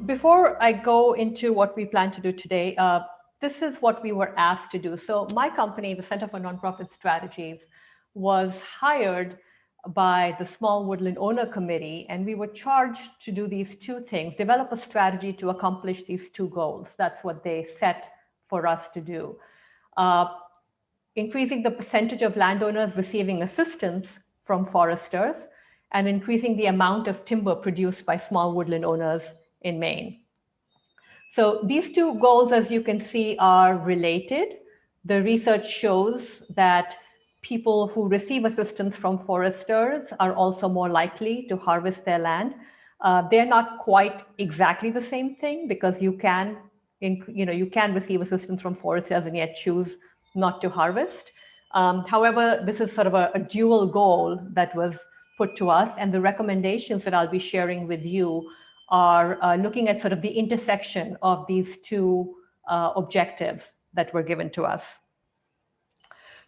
Before I go into what we plan to do today, this is what we were asked to do. So my company, the Center for Nonprofit Strategies, was hired by the Small Woodland Owner Committee, and we were charged to do these two things, develop a strategy to accomplish these two goals. That's what they set for us to do. Increasing the percentage of landowners receiving assistance from foresters, and increasing the amount of timber produced by small woodland owners in Maine. So these two goals, as you can see, are related. The research shows that people who receive assistance from foresters are also more likely to harvest their land. They're not quite exactly the same thing, because you can receive assistance from foresters and yet choose not to harvest. However, this is sort of a dual goal that was put to us, and the recommendations that I'll be sharing with you are looking at sort of the intersection of these two objectives that were given to us.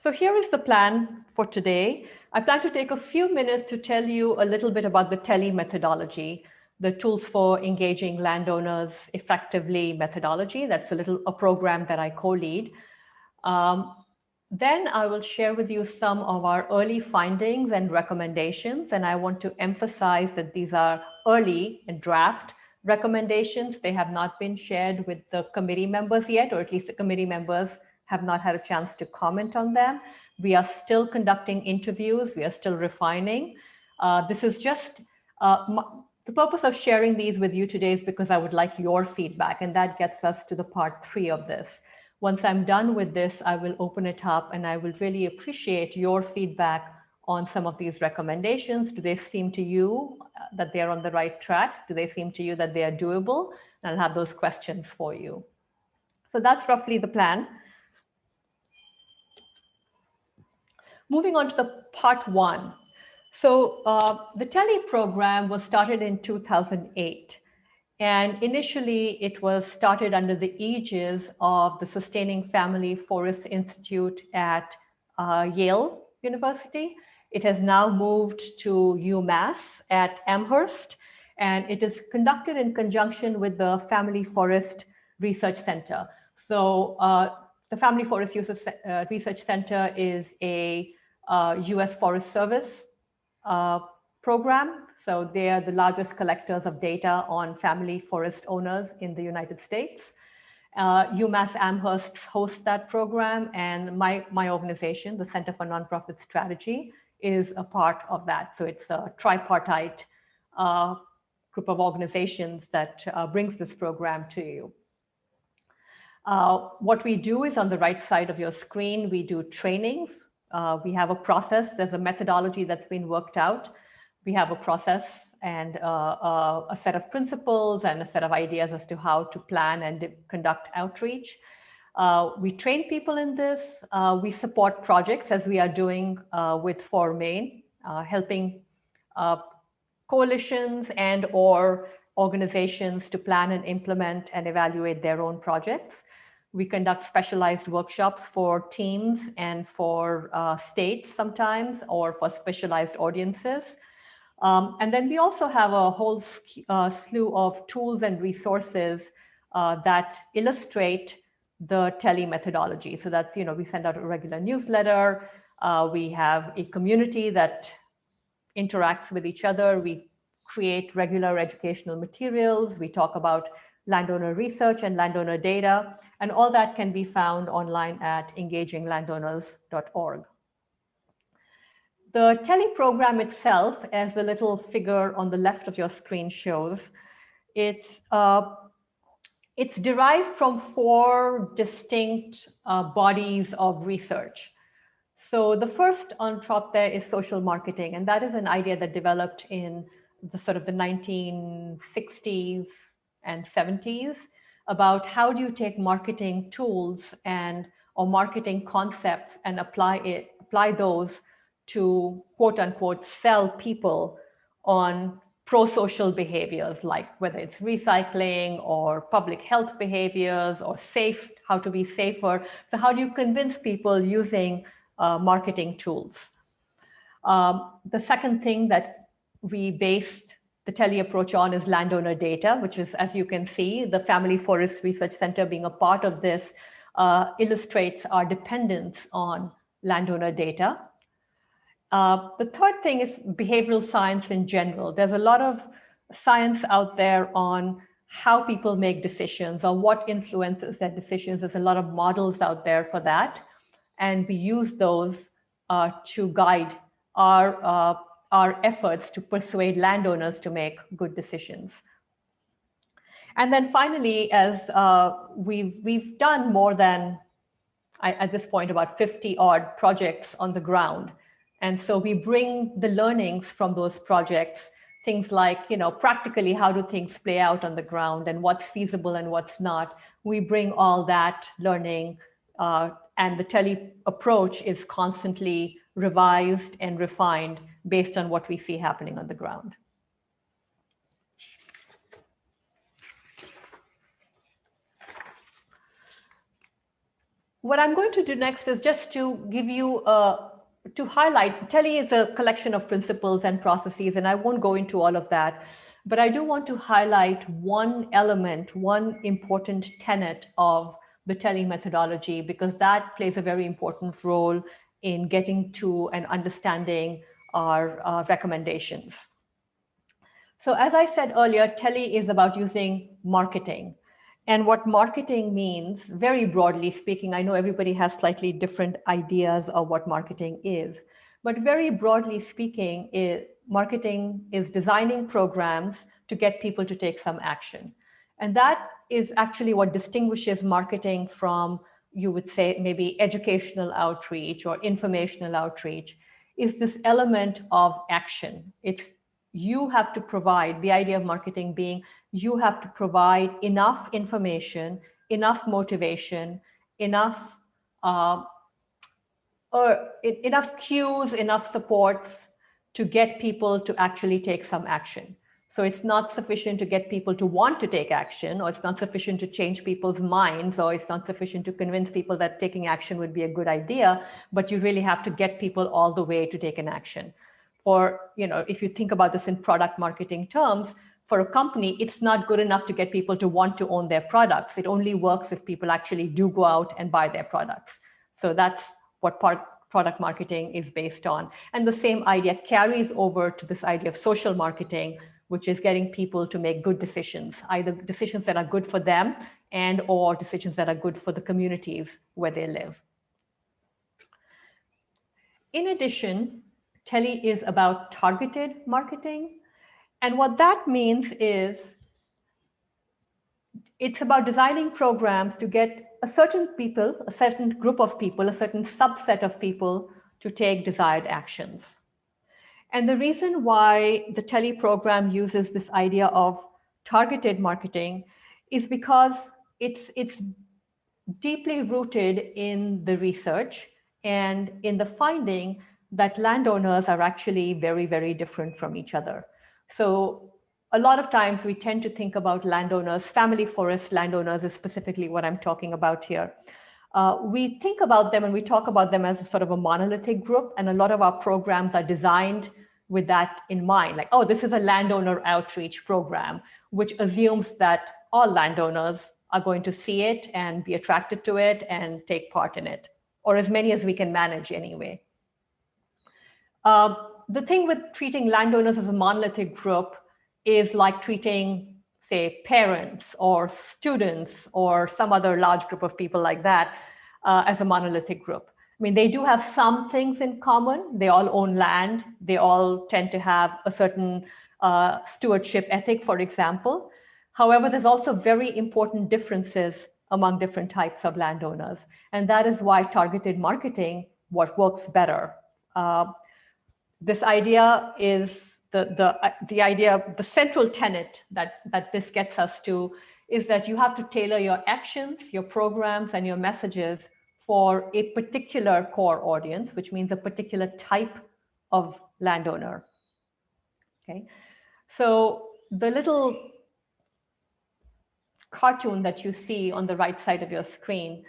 So here is the plan for today. I plan to take a few minutes to tell you a little bit about the TELE methodology, the Tools for Engaging Landowners Effectively methodology. That's a program that I co-lead. Then I will share with you some of our early findings and recommendations, and I want to emphasize that these are early and draft recommendations. They have not been shared with the committee members yet, or at least the committee members have not had a chance to comment on them. We are still conducting interviews. We are still refining. This is just, the purpose of sharing these with you today is because I would like your feedback, and that gets us to the part 3 of this. Once I'm done with this, I will open it up, and I will really appreciate your feedback on some of these recommendations. Do they seem to you that they're on the right track? Do they seem to you that they are doable? And I'll have those questions for you. So that's roughly the plan. Moving on to the part 1. So the TELE program was started in 2008. And initially, it was started under the aegis of the Sustaining Family Forest Institute at Yale University. It has now moved to UMass at Amherst, and it is conducted in conjunction with the Family Forest Research Center. So the Family Forest Research Center is a US Forest Service program. So they are the largest collectors of data on family forest owners in the United States. UMass Amherst hosts that program, and my organization, the Center for Nonprofit Strategy, is a part of that. So it's a tripartite group of organizations that brings this program to you. What we do is on the right side of your screen, we do trainings. We have a process. There's a methodology that's been worked out. We have a process and a set of principles and a set of ideas as to how to plan and conduct outreach. We train people in this. We support projects, as we are doing with For Maine, helping coalitions and or organizations to plan and implement and evaluate their own projects. We conduct specialized workshops for teams and for states sometimes, or for specialized audiences. And then we also have a whole slew of tools and resources that illustrate the TELE methodology. So that's, we send out a regular newsletter. We have a community that interacts with each other. We create regular educational materials. We talk about landowner research and landowner data, and all that can be found online at engaginglandowners.org. The TELE program itself, as the little figure on the left of your screen shows, it's derived from 4 distinct bodies of research. So the first on top there is social marketing, and that is an idea that developed in the sort of the 1960s and 70s about how do you take marketing tools or marketing concepts and apply those to quote unquote sell people on pro-social behaviors, like whether it's recycling or public health behaviors or how to be safer. So how do you convince people using marketing tools? The second thing that we based the TELE approach on is landowner data, which is, as you can see, the Family Forest Research Center being a part of this illustrates our dependence on landowner data. The third thing is behavioral science in general. There's a lot of science out there on how people make decisions or what influences their decisions. There's a lot of models out there for that. And we use those to guide our efforts to persuade landowners to make good decisions. And then finally, as we've done more than, at this point, about 50 odd projects on the ground. And so we bring the learnings from those projects, things like, practically how do things play out on the ground and what's feasible and what's not. We bring all that learning, and the TELE approach is constantly revised and refined based on what we see happening on the ground. What I'm going to do next is just to give you to highlight, TELE is a collection of principles and processes, and I won't go into all of that, but I do want to highlight one element, one important tenet of the TELE methodology, because that plays a very important role in getting to and understanding our recommendations. So as I said earlier, TELE is about using marketing. And what marketing means, very broadly speaking, I know everybody has slightly different ideas of what marketing is, but very broadly speaking, marketing is designing programs to get people to take some action. And that is actually what distinguishes marketing from, you would say, maybe educational outreach or informational outreach, is this element of action. It's you have to provide, the idea of marketing being, you have to provide enough information, enough motivation, enough cues, enough supports to get people to actually take some action. So it's not sufficient to get people to want to take action, or it's not sufficient to change people's minds, or it's not sufficient to convince people that taking action would be a good idea, but you really have to get people all the way to take an action. Or, if you think about this in product marketing terms, for a company, it's not good enough to get people to want to own their products. It only works if people actually do go out and buy their products. So that's what product marketing is based on. And the same idea carries over to this idea of social marketing, which is getting people to make good decisions, either decisions that are good for them and or decisions that are good for the communities where they live. In addition, TELE is about targeted marketing. And what that means is it's about designing programs to get a certain people, a certain group of people, a certain subset of people to take desired actions. And the reason why the TELE program uses this idea of targeted marketing is because it's deeply rooted in the research and in the finding that landowners are actually very, very different from each other. So a lot of times we tend to think about landowners, family forest landowners is specifically what I'm talking about here. We think about them and we talk about them as a sort of a monolithic group, and a lot of our programs are designed with that in mind. Like, oh, this is a landowner outreach program, which assumes that all landowners are going to see it and be attracted to it and take part in it, or as many as we can manage anyway. The thing with treating landowners as a monolithic group is like treating, say, parents or students or some other large group of people like that as a monolithic group. I mean, they do have some things in common. They all own land. They all tend to have a certain stewardship ethic, for example. However, there's also very important differences among different types of landowners. And that is why targeted marketing, what works better. This idea is the idea, the central tenet that this gets us to is that you have to tailor your actions, your programs, and your messages for a particular core audience, which means a particular type of landowner. Okay, so the little cartoon that you see on the right side of your screen,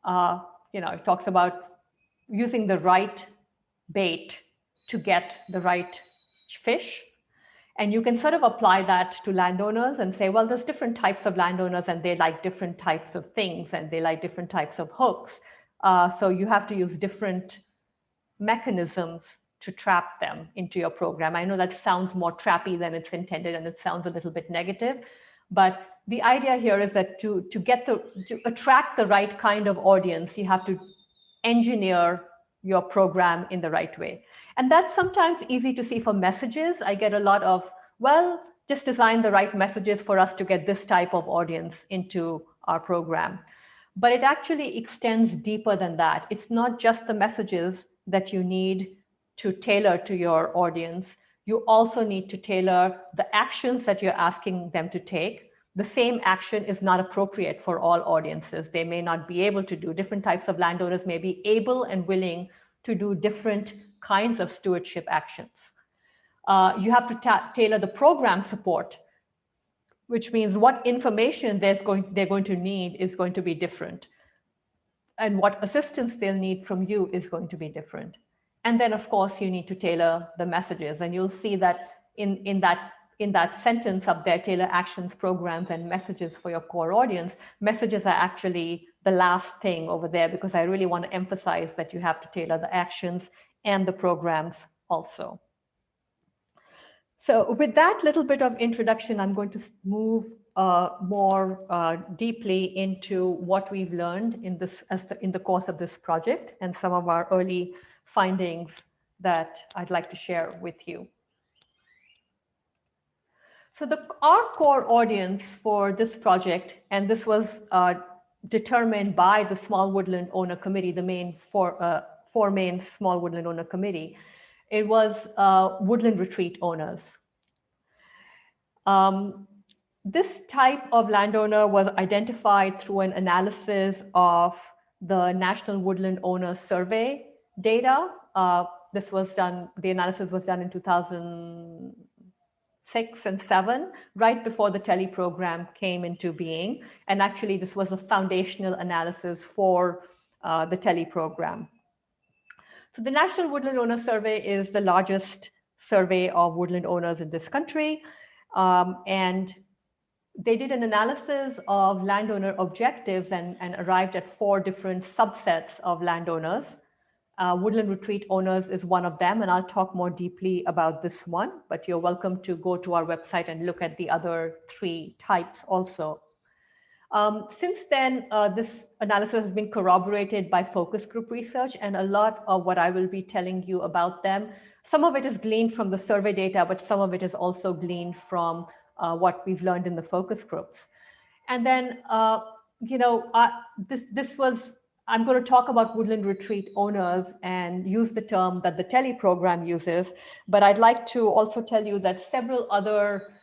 it talks about using the right bait to get the right fish. And you can sort of apply that to landowners and say, well, there's different types of landowners and they like different types of things and they like different types of hooks. So you have to use different mechanisms to trap them into your program. I know that sounds more trappy than it's intended and it sounds a little bit negative, but the idea here is that to attract the right kind of audience, you have to engineer your program in the right way. And that's sometimes easy to see for messages. I get a lot of, well, just design the right messages for us to get this type of audience into our program. But it actually extends deeper than that. It's not just the messages that you need to tailor to your audience. You also need to tailor the actions that you're asking them to take. The same action is not appropriate for all audiences. They may not be able to do. Different types of landowners may be able and willing to do different kinds of stewardship actions. You have to tailor the program support, which means what information they're going to need is going to be different. And what assistance they'll need from you is going to be different. And then, of course, you need to tailor the messages. And you'll see that in that sentence up there, tailor actions, programs, and messages for your core audience, messages are actually the last thing over there because I really want to emphasize that you have to tailor the actions and the programs also. So with that little bit of introduction, I'm going to move more deeply into what we've learned in the course of this project and some of our early findings that I'd like to share with you. So our core audience for this project, and this was determined by the Small Woodland Owner Committee, the Maine for Maine Small Woodland Owner Committee, it was woodland retreat owners. This type of landowner was identified through an analysis of the National Woodland Owners Survey data. The analysis was done in 2006 and 7, right before the TELE program came into being. And actually, this was a foundational analysis for the TELE program. So the National Woodland Owners Survey is the largest survey of woodland owners in this country. And they did an analysis of landowner objectives and arrived at 4 different subsets of landowners. Woodland retreat owners is one of them, and I'll talk more deeply about this one, but you're welcome to go to our website and look at the other 3 types also. Since then, this analysis has been corroborated by focus group research, and a lot of what I will be telling you about them, some of it is gleaned from the survey data, but some of it is also gleaned from what we've learned in the focus groups. And then, I'm going to talk about woodland retreat owners and use the term that the TELE program uses, but I'd like to also tell you that several other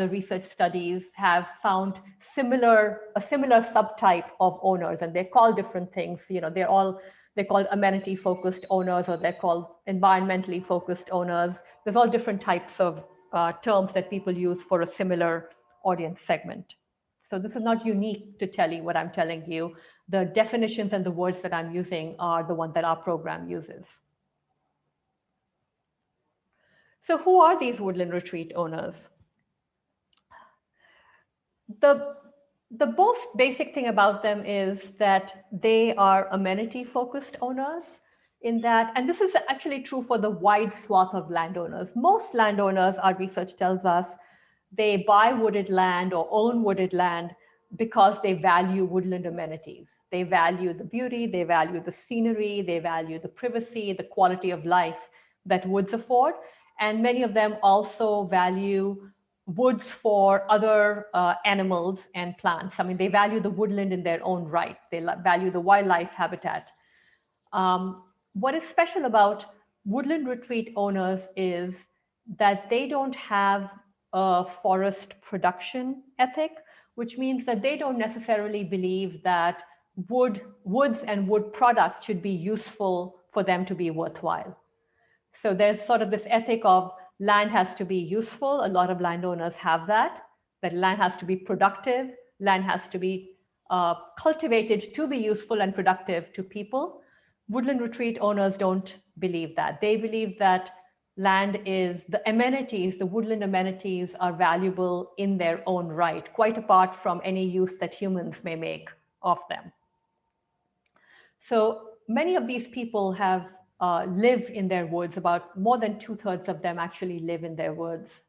research studies have found a similar subtype of owners, and they're called different things. They're called amenity focused owners, or they're called environmentally focused owners. There's all different types of terms that people use for a similar audience segment. So this is not unique to TELE, what I'm telling you. The definitions and the words that I'm using are the one that our program uses. So who are these woodland retreat owners? The most basic thing about them is that they are amenity-focused owners in that, and this is actually true for the wide swath of landowners. Most landowners, our research tells us, they buy wooded land or own wooded land because they value woodland amenities. They value the beauty, they value the scenery, they value the privacy, the quality of life that woods afford. And many of them also value woods for other animals and plants. I mean, they value the woodland in their own right. They value the wildlife habitat. What is special about woodland retreat owners is that they don't have a forest production ethic, which means that they don't necessarily believe that woods and wood products should be useful for them to be worthwhile. So there's sort of this ethic of land has to be useful. A lot of landowners have that land has to be productive, land has to be cultivated to be useful and productive to people. Woodland retreat owners don't believe that. They believe that land is, the amenities, the woodland amenities are valuable in their own right, quite apart from any use that humans may make of them. So many of these people have live in their woods. About more than 2/3 of them actually live in their woods.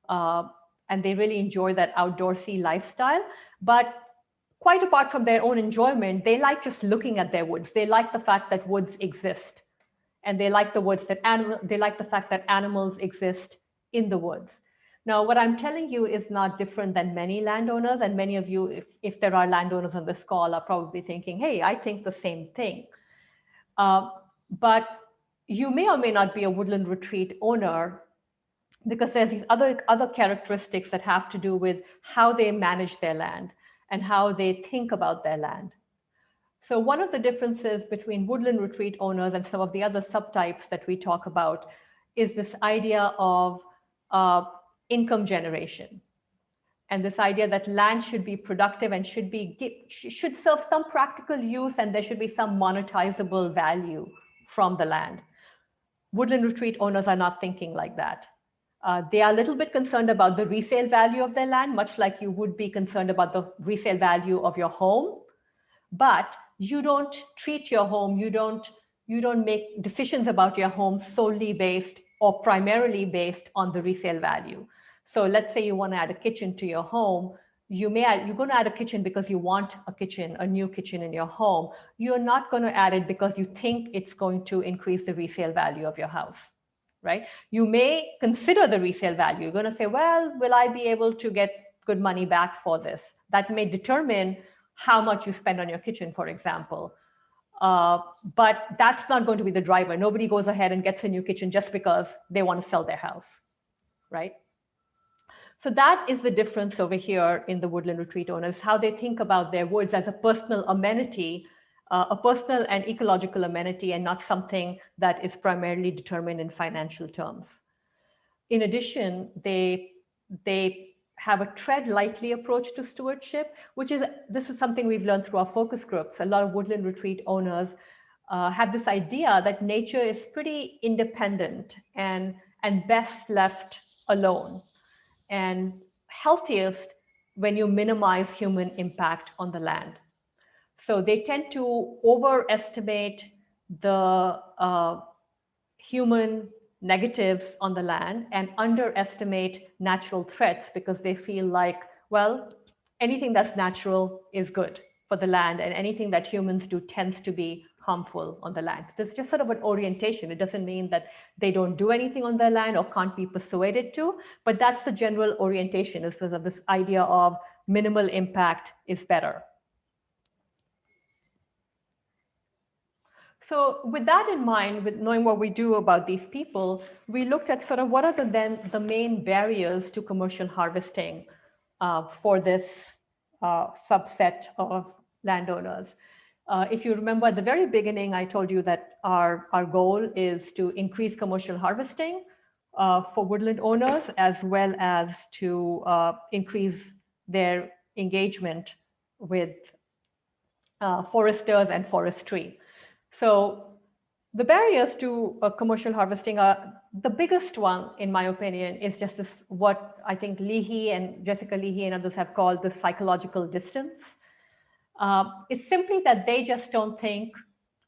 And they really enjoy that outdoorsy lifestyle. But quite apart from their own enjoyment, they like just looking at their woods. They like the fact that woods exist. And they like the woods that they like the fact that animals exist in the woods. Now, what I'm telling you is not different than many landowners, and many of you, if there are landowners on this call, are probably thinking, hey, I think the same thing. But you may or may not be a woodland retreat owner, because there's these other characteristics that have to do with how they manage their land and how they think about their land. So one of the differences between woodland retreat owners and some of the other subtypes that we talk about is this idea of income generation. And this idea that land should be productive and should serve some practical use, and there should be some monetizable value from the land. Woodland retreat owners are not thinking like that. They are a little bit concerned about the resale value of their land, much like you would be concerned about the resale value of your home. But you don't treat your home, you don't make decisions about your home solely based or primarily based on the resale value. So let's say you want to add a kitchen to your home. You're going to add a kitchen because you want a new kitchen in your home. You're not going to add it because you think it's going to increase the resale value of your house, right? You may consider the resale value. You're going to say, well, will I be able to get good money back for this? That may determine how much you spend on your kitchen, for example. But that's not going to be the driver. Nobody goes ahead and gets a new kitchen just because they want to sell their house, right? So that is the difference over here in the woodland retreat owners, how they think about their woods as a personal amenity, a personal and ecological amenity, and not something that is primarily determined in financial terms. In addition, they have a tread lightly approach to stewardship, this is something we've learned through our focus groups. A lot of woodland retreat owners have this idea that nature is pretty independent and best left alone, and healthiest when you minimize human impact on the land. So they tend to overestimate the human negatives on the land and underestimate natural threats, because they feel like, well, anything that's natural is good for the land, and anything that humans do tends to be harmful on the land. There's just sort of an orientation. It doesn't mean that they don't do anything on their land or can't be persuaded to, but that's the general orientation, is this idea of minimal impact is better. So with that in mind, with knowing what we do about these people, we looked at sort of what are the main barriers to commercial harvesting for this subset of landowners. If you remember at the very beginning, I told you that our goal is to increase commercial harvesting for woodland owners, as well as to increase their engagement with foresters and forestry. So the barriers to commercial harvesting are, the biggest one, in my opinion, is just this, what I think Leahy and Jessica Leahy and others have called the psychological distance. It's simply that they just don't think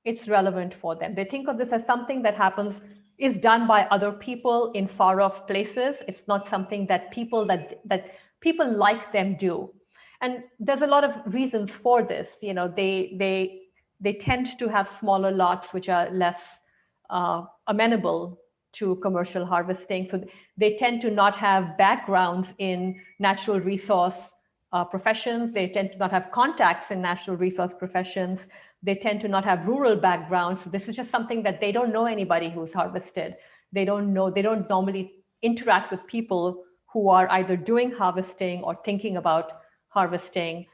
it's relevant for them. They think of this as something that is done by other people in far off places. It's not something that people like them do. And there's a lot of reasons for this. You know, they tend to have smaller lots, which are less amenable to commercial harvesting. So they tend to not have backgrounds in natural resource professions. They tend to not have contacts in natural resource professions. They tend to not have rural backgrounds. So this is just something that they don't know anybody who's harvested. They don't normally interact with people who are either doing harvesting or thinking about harvesting.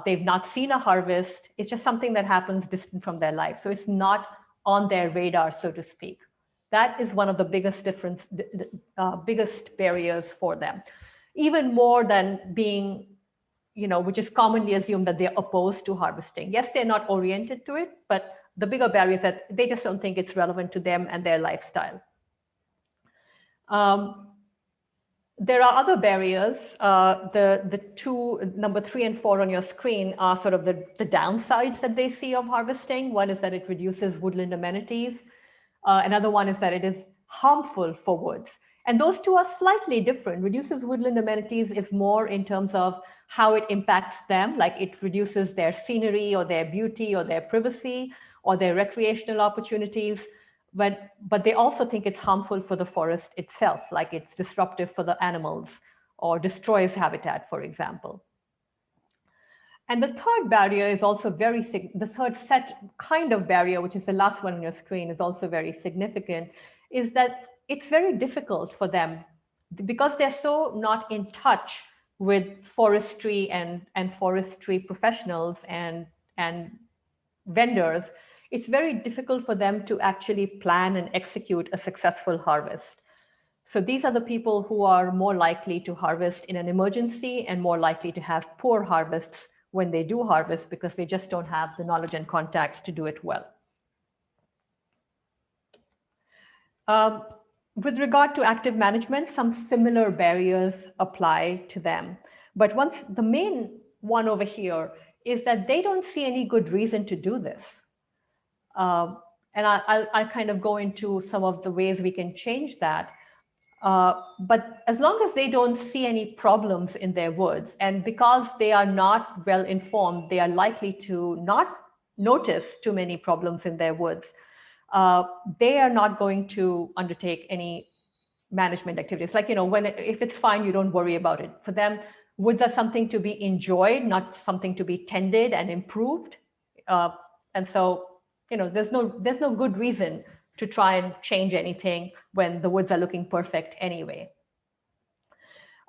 They've not seen a harvest. It's just something that happens distant from their life. So it's not on their radar, so to speak. That is one of the biggest barriers for them. Even more than being, which is commonly assumed that they're opposed to harvesting. Yes, they're not oriented to it, but the bigger barrier is that they just don't think it's relevant to them and their lifestyle. There are other barriers. The two, number 3 and 4 on your screen, are sort of the downsides that they see of harvesting. One is that it reduces woodland amenities. Another one is that it is harmful for woods. And those two are slightly different. Reduces woodland amenities is more in terms of how it impacts them, like it reduces their scenery or their beauty or their privacy or their recreational opportunities. But they also think it's harmful for the forest itself, like it's disruptive for the animals or destroys habitat, for example. And the third barrier is also the third set kind of barrier, which is the last one on your screen, is also very significant, is that it's very difficult for them because they're so not in touch with forestry and forestry professionals and vendors. It's very difficult for them to actually plan and execute a successful harvest. So these are the people who are more likely to harvest in an emergency and more likely to have poor harvests when they do harvest because they just don't have the knowledge and contacts to do it well. With regard to active management, some similar barriers apply to them. But the main one over here is that they don't see any good reason to do this. And I'll kind of go into some of the ways we can change that. But as long as they don't see any problems in their woods, and because they are not well informed, they are likely to not notice too many problems in their woods. They are not going to undertake any management activities. Like, if it's fine, you don't worry about it. For them, woods are something to be enjoyed, not something to be tended and improved. And so, there's no good reason to try and change anything when the woods are looking perfect anyway.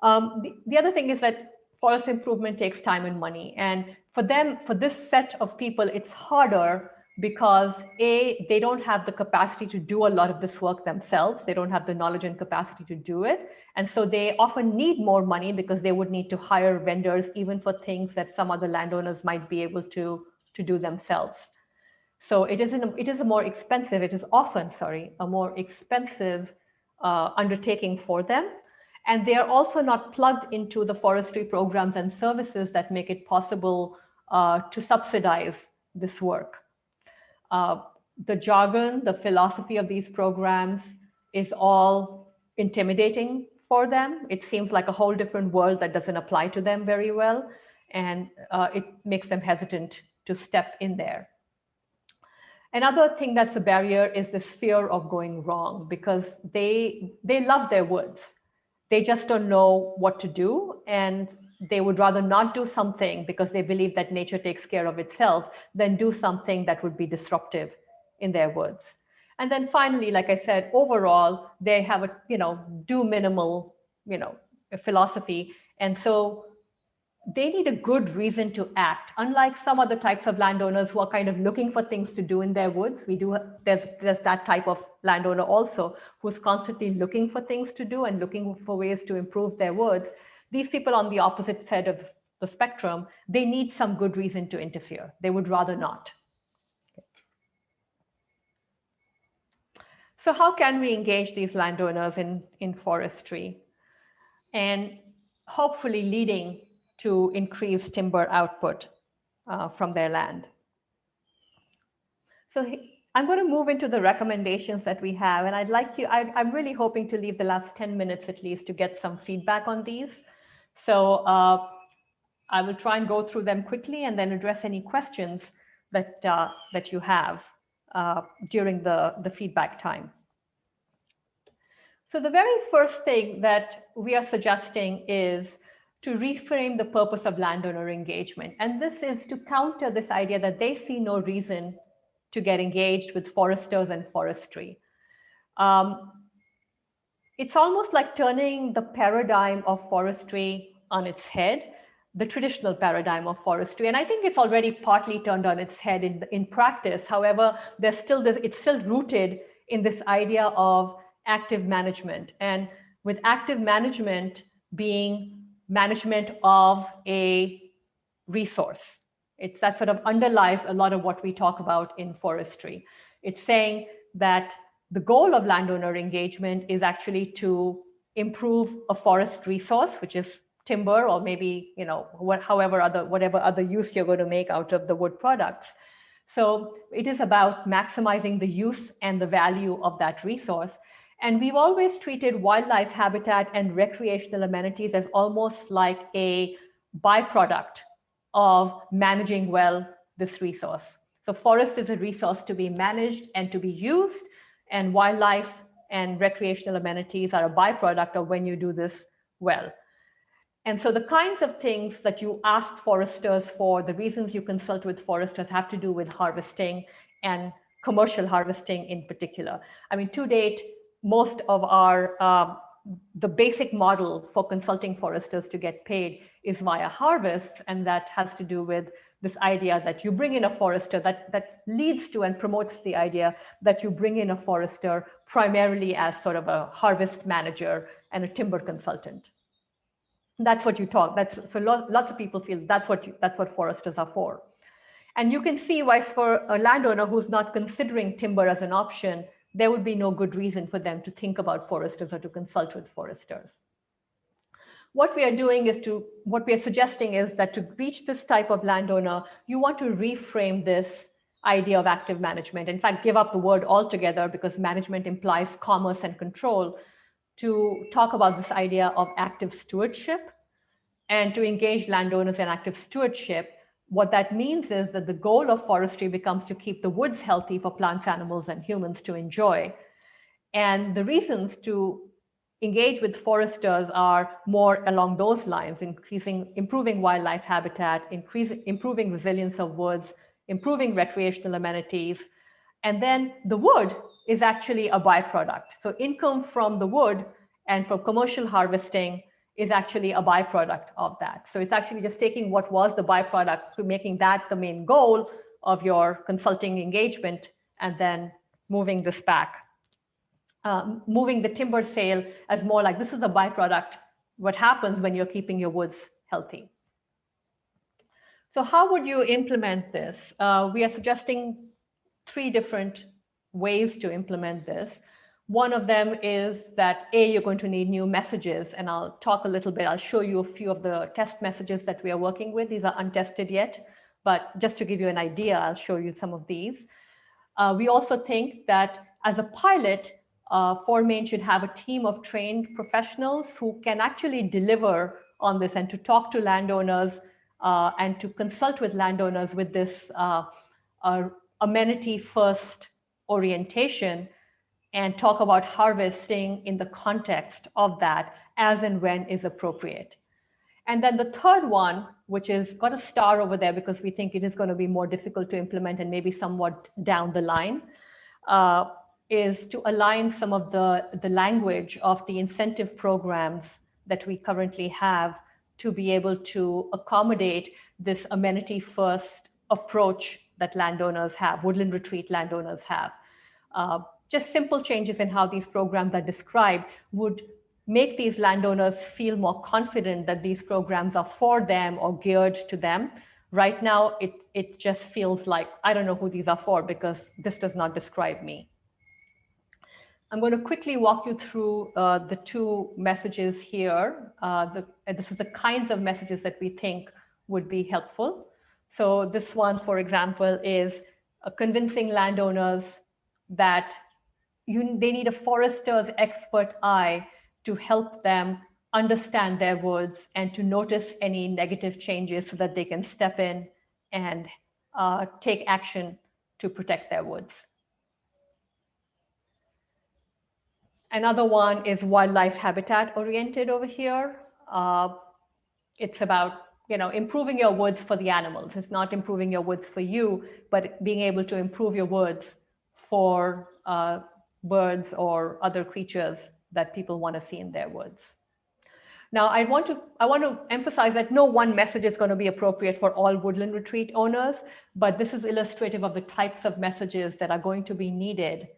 The other thing is that forest improvement takes time and money. And for this set of people, it's harder because they don't have the capacity to do a lot of this work themselves. They don't have the knowledge and capacity to do it. And so they often need more money because they would need to hire vendors even for things that some other landowners might be able to do themselves. So it is often a more expensive undertaking for them. And they are also not plugged into the forestry programs and services that make it possible to subsidize this work. The jargon, the philosophy of these programs is all intimidating for them. It seems like a whole different world that doesn't apply to them very well. And it makes them hesitant to step in there. Another thing that's a barrier is this fear of going wrong because they love their woods. They just don't know what to do, and they would rather not do something because they believe that nature takes care of itself than do something that would be disruptive in their woods. And then finally, like I said, overall, they have do minimal, philosophy. And so they need a good reason to act. Unlike some other types of landowners who are kind of looking for things to do in their woods, there's that type of landowner also who's constantly looking for things to do and looking for ways to improve their woods. These people on the opposite side of the spectrum, they need some good reason to interfere. They would rather not. So how can we engage these landowners in forestry and hopefully leading to increase timber output from their land? So I'm going to move into the recommendations that we have, and I'm really hoping to leave the last 10 minutes at least to get some feedback on these. So I will try and go through them quickly and then address any questions that you have during the feedback time. So the very first thing that we are suggesting is to reframe the purpose of landowner engagement. And this is to counter this idea that they see no reason to get engaged with foresters and forestry. It's almost like turning the paradigm of forestry on its head, the traditional paradigm of forestry. And I think it's already partly turned on its head in practice. However, it's still rooted in this idea of active management. And with active management being management of a resource. That sort of underlies a lot of what we talk about in forestry. It's saying that the goal of landowner engagement is actually to improve a forest resource, which is timber, or maybe, whatever other use you're going to make out of the wood products. So it is about maximizing the use and the value of that resource. And we've always treated wildlife habitat and recreational amenities as almost like a byproduct of managing well this resource. So forest is a resource to be managed and to be used, and wildlife and recreational amenities are a byproduct of when you do this well. And so the kinds of things that you ask foresters for, the reasons you consult with foresters, have to do with harvesting and commercial harvesting in particular. I mean, to date, most of our, the basic model for consulting foresters to get paid is via harvests, and that has to do with this idea that you bring in a forester, that leads to and promotes the idea that you bring in a forester primarily as sort of a harvest manager and a timber consultant. That's what you talk. So lots of people feel that's what foresters are for. And you can see why for a landowner who's not considering timber as an option, there would be no good reason for them to think about foresters or to consult with foresters. What we are suggesting is that to reach this type of landowner, you want to reframe this idea of active management. In fact, give up the word altogether, because management implies commerce and control, to talk about this idea of active stewardship and to engage landowners in active stewardship. What that means is that the goal of forestry becomes to keep the woods healthy for plants, animals, and humans to enjoy. And the reasons to engage with foresters are more along those lines: improving wildlife habitat, improving resilience of woods, improving recreational amenities. And then the wood is actually a byproduct. So income from the wood and from commercial harvesting is actually a byproduct of that. So it's actually just taking what was the byproduct to making that the main goal of your consulting engagement, and then moving this back. Moving the timber sale as more like, this is a byproduct, what happens when you're keeping your woods healthy. So how would you implement this? We are suggesting 3 different ways to implement this. One of them is that you're going to need new messages, and I'll talk a little bit. I'll show you a few of the test messages that we are working with. These are untested yet, but just to give you an idea, I'll show you some of these. We also think that as a pilot, Maine should have a team of trained professionals who can actually deliver on this, and to talk to landowners and to consult with landowners with this amenity first orientation, and talk about harvesting in the context of that as and when is appropriate. And then the third one, which is got a star over there because we think it is going to be more difficult to implement and maybe somewhat down the line, is to align some of the language of the incentive programs that we currently have to be able to accommodate this amenity first approach that landowners have, Woodland Retreat landowners have. Just simple changes in how these programs are described would make these landowners feel more confident that these programs are for them or geared to them. Right now, it just feels like, I don't know who these are for because this does not describe me. I'm going to quickly walk you through the 2 messages here. This is the kinds of messages that we think would be helpful. So this one, for example, is convincing landowners that they need a forester's expert eye to help them understand their woods and to notice any negative changes so that they can step in and take action to protect their woods. Another one is wildlife habitat oriented over here. It's about improving your woods for the animals. It's not improving your woods for you, but being able to improve your woods for birds or other creatures that people want to see in their woods. Now, I want to emphasize that no one message is going to be appropriate for all Woodland Retreat owners, but this is illustrative of the types of messages that are going to be needed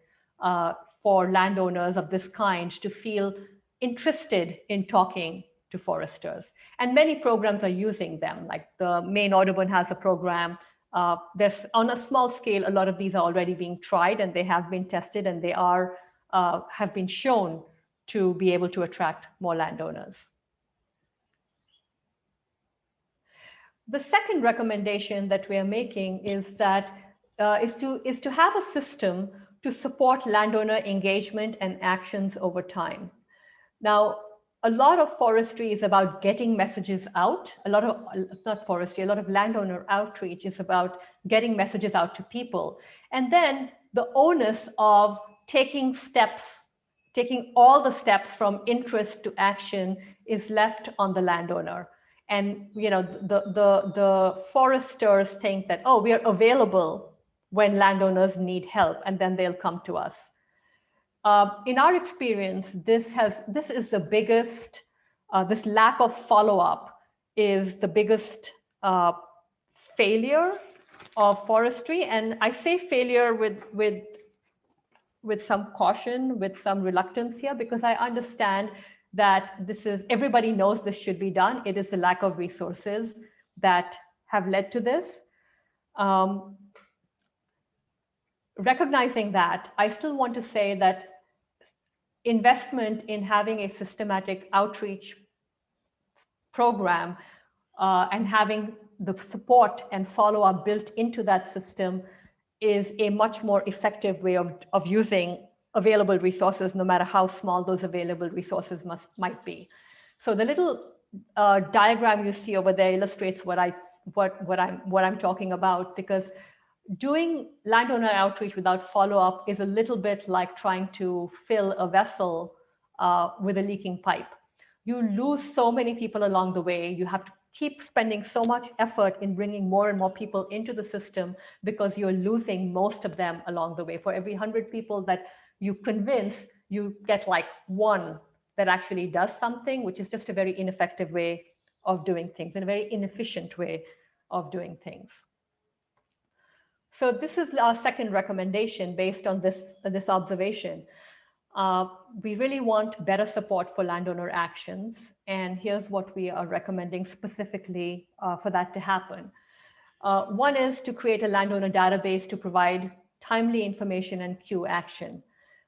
for landowners of this kind to feel interested in talking to foresters. And many programs are using them, like the Maine Audubon has a program. There's on a small scale, a lot of these are already being tried and they have been tested and they are have been shown to be able to attract more landowners. The second recommendation that we are making is that is to have a system to support landowner engagement and actions over time. Now, a lot of forestry is about getting messages out. A lot of landowner outreach is about getting messages out to people. And then the onus of taking all the steps from interest to action is left on the landowner. And the foresters think that, oh, we are available when landowners need help, and then they'll come to us. In our experience, this is the biggest, this lack of follow-up is the biggest failure of forestry. And I say failure with some caution, with some reluctance here, because I understand that everybody knows this should be done. It is the lack of resources that have led to this. Recognizing that, I still want to say that investment in having a systematic outreach program and having the support and follow-up built into that system is a much more effective way of using available resources, no matter how small those available resources might be. So the little diagram you see over there illustrates what I'm talking about, because doing landowner outreach without follow-up is a little bit like trying to fill a vessel with a leaking pipe. You lose so many people along the way. You have to keep spending so much effort in bringing more and more people into the system because you're losing most of them along the way. For every 100 people that you convince, you get like one that actually does something, which is just a very ineffective way of doing things and a very inefficient way of doing things. So this is our second recommendation based on this observation. We really want better support for landowner actions. And here's what we are recommending specifically for that to happen. One is to create a landowner database to provide timely information and cue action.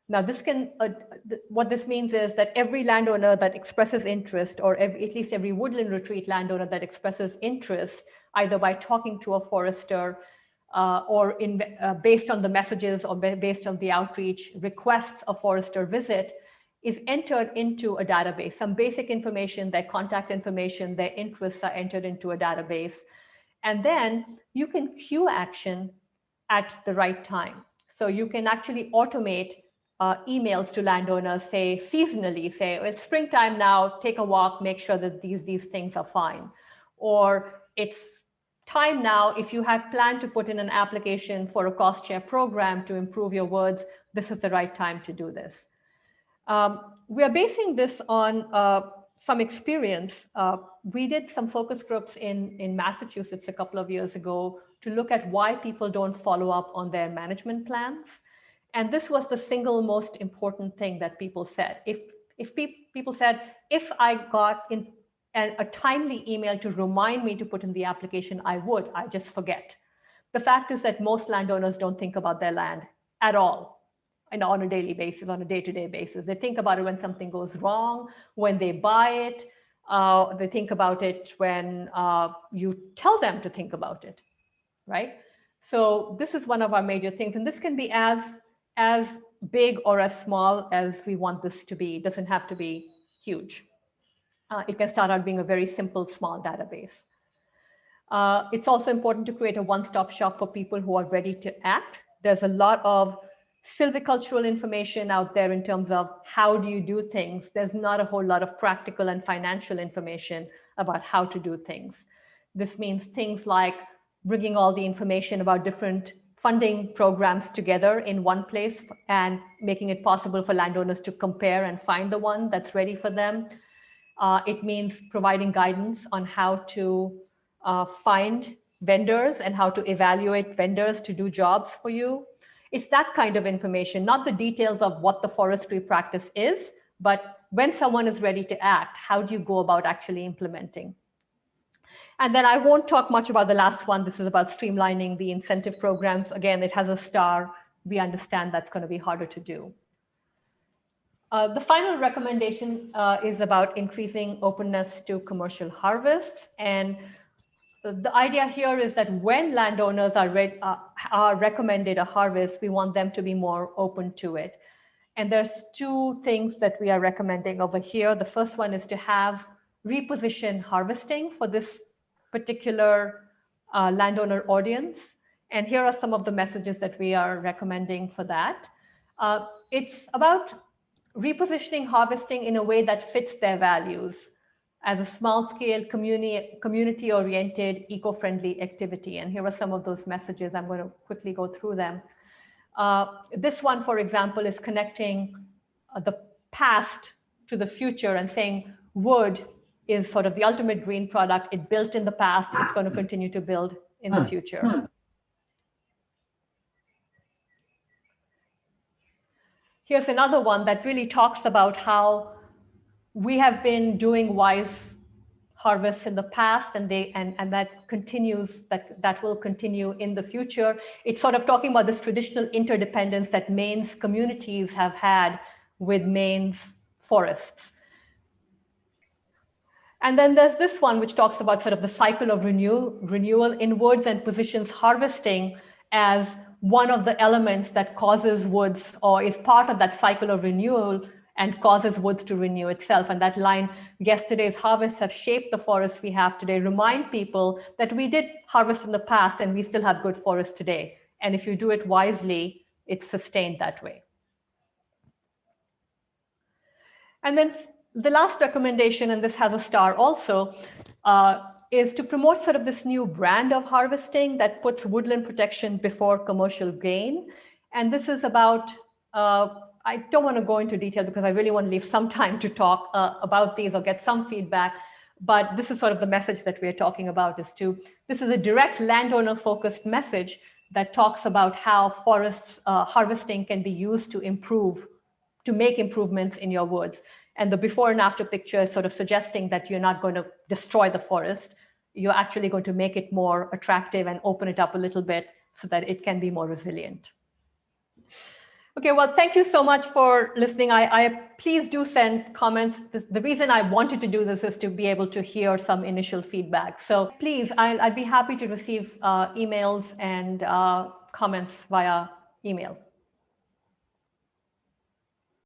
Now, what this means is that every landowner that expresses interest, or at least every Woodland Retreat landowner that expresses interest, either by talking to a forester or based on the messages or based on the outreach, requests a forester visit, is entered into a database. Some basic information, their contact information, their interests are entered into a database. And then you can cue action at the right time. So you can actually automate emails to landowners, say seasonally, say it's springtime now, take a walk, make sure that these things are fine. Or it's time now, if you had planned to put in an application for a cost share program to improve your woods, this is the right time to do this. We are basing this on some experience. We did some focus groups in Massachusetts a couple of years ago to look at why people don't follow up on their management plans. And this was the single most important thing that people said. People said, if I got a timely email to remind me to put in the application, I just forget. The fact is that most landowners don't think about their land at all, and on a daily basis, on a day-to-day basis. They think about it when something goes wrong, when they buy it. They think about it when you tell them to think about it, right? So this is one of our major things, and this can be as big or as small as we want this to be. It doesn't have to be huge. It can start out being a very simple, small database. It's also important to create a one-stop shop for people who are ready to act. There's a lot of silvicultural information out there in terms of how do you do things. There's not a whole lot of practical and financial information about how to do things. This means things like bringing all the information about different funding programs together in one place and making it possible for landowners to compare and find the one that's ready for them. It means providing guidance on how to find vendors and how to evaluate vendors to do jobs for you. It's that kind of information, not the details of what the forestry practice is, but when someone is ready to act, how do you go about actually implementing? And then I won't talk much about the last one. This is about streamlining the incentive programs. Again, it has a star. We understand that's going to be harder to do. The final recommendation is about increasing openness to commercial harvests. And the idea here is that when landowners are recommended a harvest, we want them to be more open to it. And there's two things that we are recommending over here. The first one is to have reposition harvesting for this particular landowner audience. And here are some of the messages that we are recommending for that. It's about repositioning harvesting in a way that fits their values as a small-scale, community-oriented, eco-friendly activity. And here are some of those messages. I'm going to quickly go through them. This one, for example, is connecting the past to the future and saying wood is sort of the ultimate green product. It built in the past. It's going to continue to build in the future. Here's another one that really talks about how we have been doing wise harvests in the past, and that continues, that will continue in the future. It's sort of talking about this traditional interdependence that Maine's communities have had with Maine's forests. And then there's this one which talks about sort of the cycle of renewal in woods, and positions harvesting as one of the elements that causes woods, or is part of that cycle of renewal and causes woods to renew itself. And that line, yesterday's harvests have shaped the forests we have today, remind people that we did harvest in the past and we still have good forests today. And if you do it wisely, it's sustained that way. And then the last recommendation, and this has a star also, is to promote sort of this new brand of harvesting that puts woodland protection before commercial gain. And this is about, I don't want to go into detail because I really want to leave some time to talk about these or get some feedback. But this is sort of the message that we're talking about, this is a direct landowner focused message that talks about how forests harvesting can be used to make improvements in your woods. And the before and after picture is sort of suggesting that you're not going to destroy the forest. You're actually going to make it more attractive and open it up a little bit so that it can be more resilient. Okay, well, thank you so much for listening. Please do send comments. The reason I wanted to do this is to be able to hear some initial feedback. So please, I'd be happy to receive emails and comments via email.